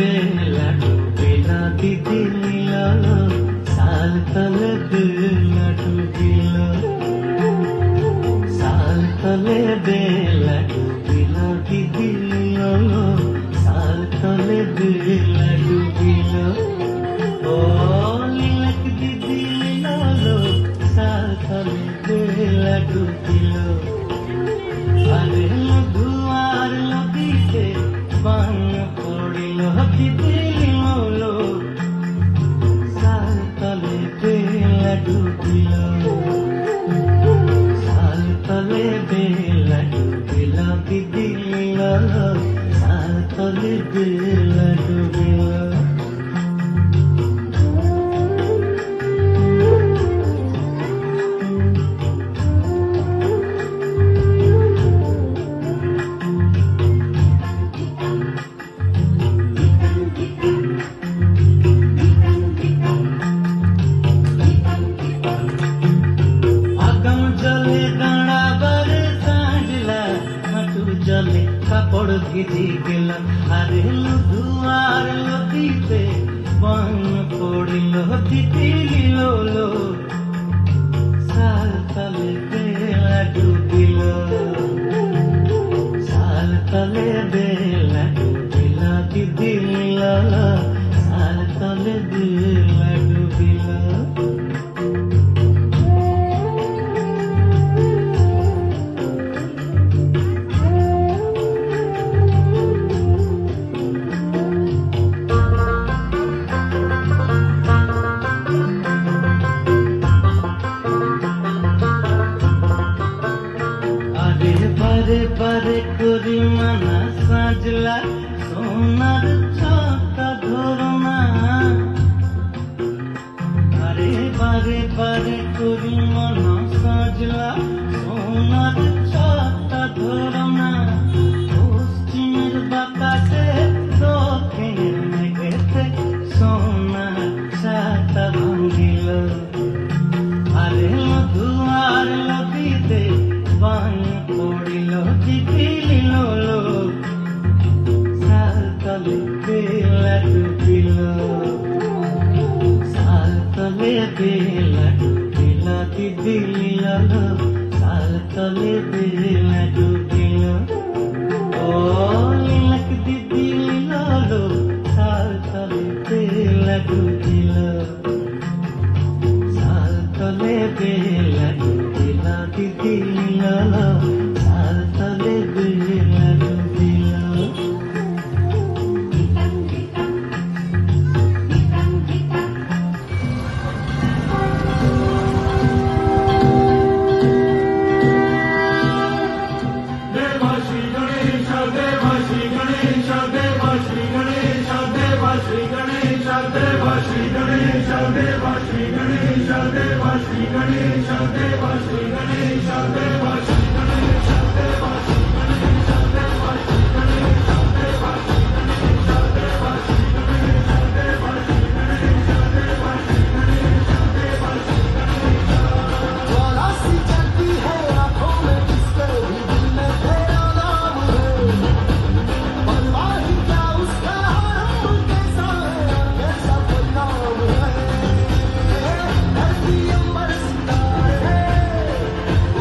बेला डूबिला दिदिलो साल तले बेला डूबिलो साल तले बेला डूबिलो दिदिलो साल तले बेला डूबिलो ओ लिलक दिदिलो साल तले बेला डूबिलो अरे दुआर लबीते बान पड़िलो दिदिलो साल तले बेला डूबिलो साल तले बेला डूबिलो दिदिलो साल तले बेला डूबिलो कापड़ भिजी गेला अरे दुआर लबीते बन पड़िलो दिदिलो साल तले बेला डूबिलो साल तले बेला डूबिलो दिदिलो साल तले बेला डूबिलो बारे बारे करी माना साजला सोनार चौका धरना अरे बारे बारे करी माना साजला सोनार चौका धरना पश्चिमेर बातासे दक्षिणेर मेघेते सोना छाता भांगिलो अरे दुआर लबीते बान पड़िलो दिदिलो साल तले बेला डूबिलो साल तले बेला डूबिलो दिदिलो साल तले बेला डूबिलो ओ लिलक दिदिलो साल तले बेला डूबिलो साल तले बेला डूबिलो दिदिलो साल तले बेला डूबिलो देवाश्री गणेश देवाश्री गणेश देवाश्री गणेश देवाश्री गणेश देवाश्री गणेश देवाश्री गणेश देवाश्री गणेश देवाश्री गणेश देवाश्री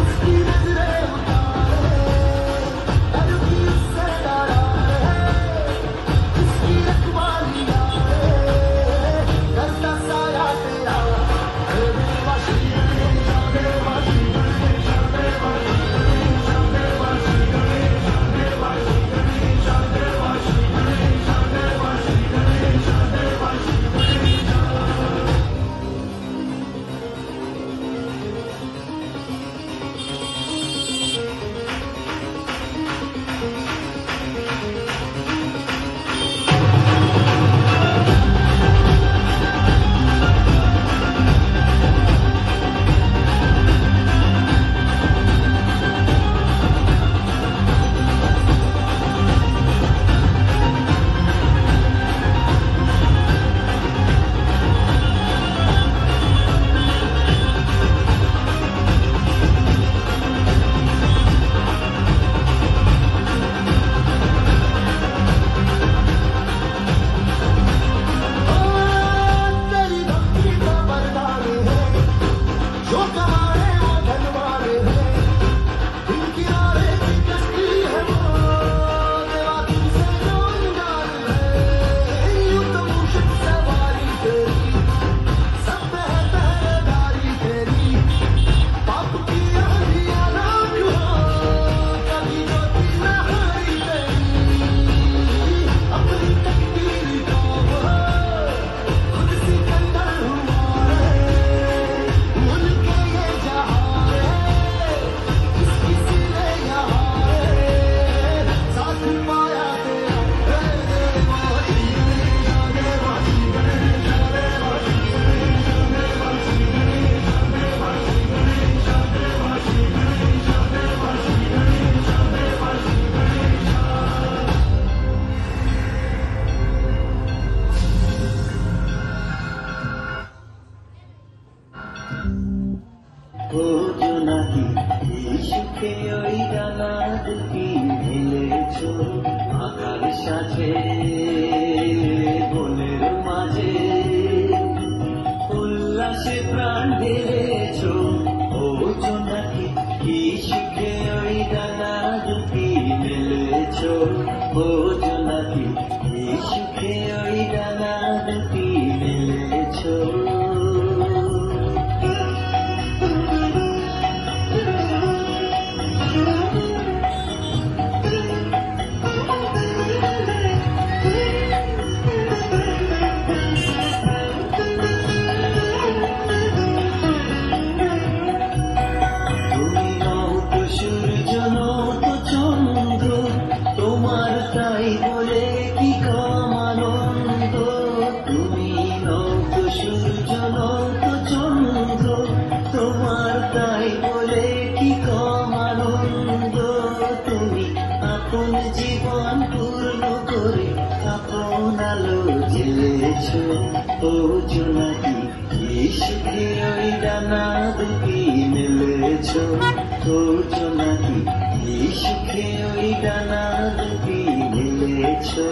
उसकी नजरें ও জোনাকি এই সুখে ওই ডানা দুটি মেলেছো আকার সাথে বনের মাঝে উল্লাসে প্রাণ ঢেলেছো ও জোনাকি এই সুখে ওই ডানা দুটি মেলেছো ও জোনাকি এই সুখে ওই ডানা দুটি মেলেছো তোমার তাই বলে কি কম আনন্দ তুমি নত সূর্য নত চন্দ্র তোমার তাই বলে কি কম আনন্দ তুমি আপন জীবন পূর্ণ করে আপন আলো জ্বেলেছো ও জোনাকি এই সুখে ওই ডানা দুটি মেলেছো ও জোনাকি এই সুখে ওই ডানা দুটি মেলেছো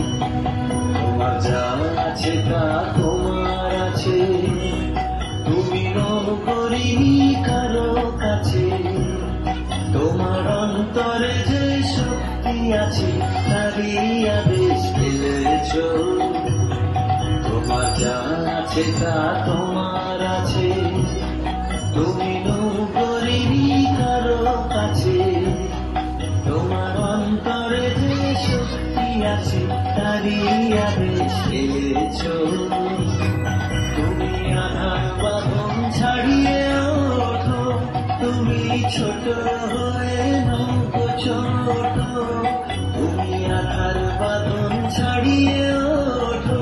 তোমার যা আছে তা তোমার আছে তুমি নগরী কারো কাছে তোমার অন্তরে যে শক্তি আছে তারই আদেশ ফেলেছো তোমার যা আছে তা তোমার আছে তুমি নগরী কারো কাছে তোমার অন্তরে যে শক্তি আছে তারই আদেশ ফেলেছো তুমি আধার বাঁধন ছাড়িয়ে ওঠো তুমি ছোট হয়ে নৌকো ছোট তুমি আধার বাঁধন ছাড়িয়ে ওঠো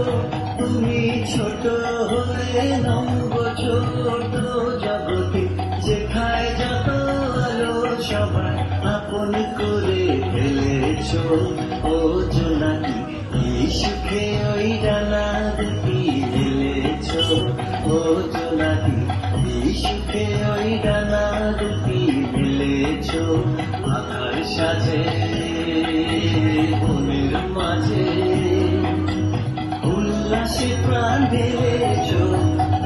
তুমি ছোট হয়ে নৌকো ছোট জগতে যেখায় যত আলো সবাই আপন করে ফেলেছো ও জোনাকি এই সুখে ওই ডানা দুটি মেলেছো ও জোনাকি এই সুখে ওই ডানা দুটি মেলেছো আকার সাথে বনের মাঝে উল্লাসে প্রাণ ঢেলেছো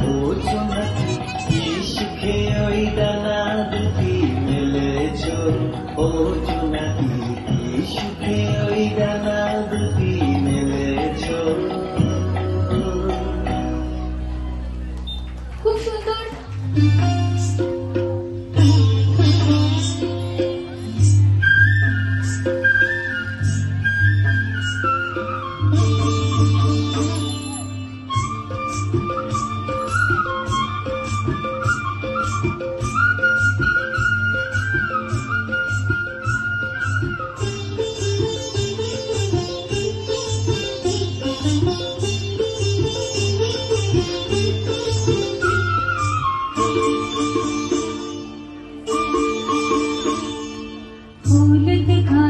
ও জোনাকি এই সুখে ওই ডানা দুটি মেলেছো ও জোনাকি এই সুখে ওই ডানা দুটি মেলেছো খুব সুন্দর। फूल दिखा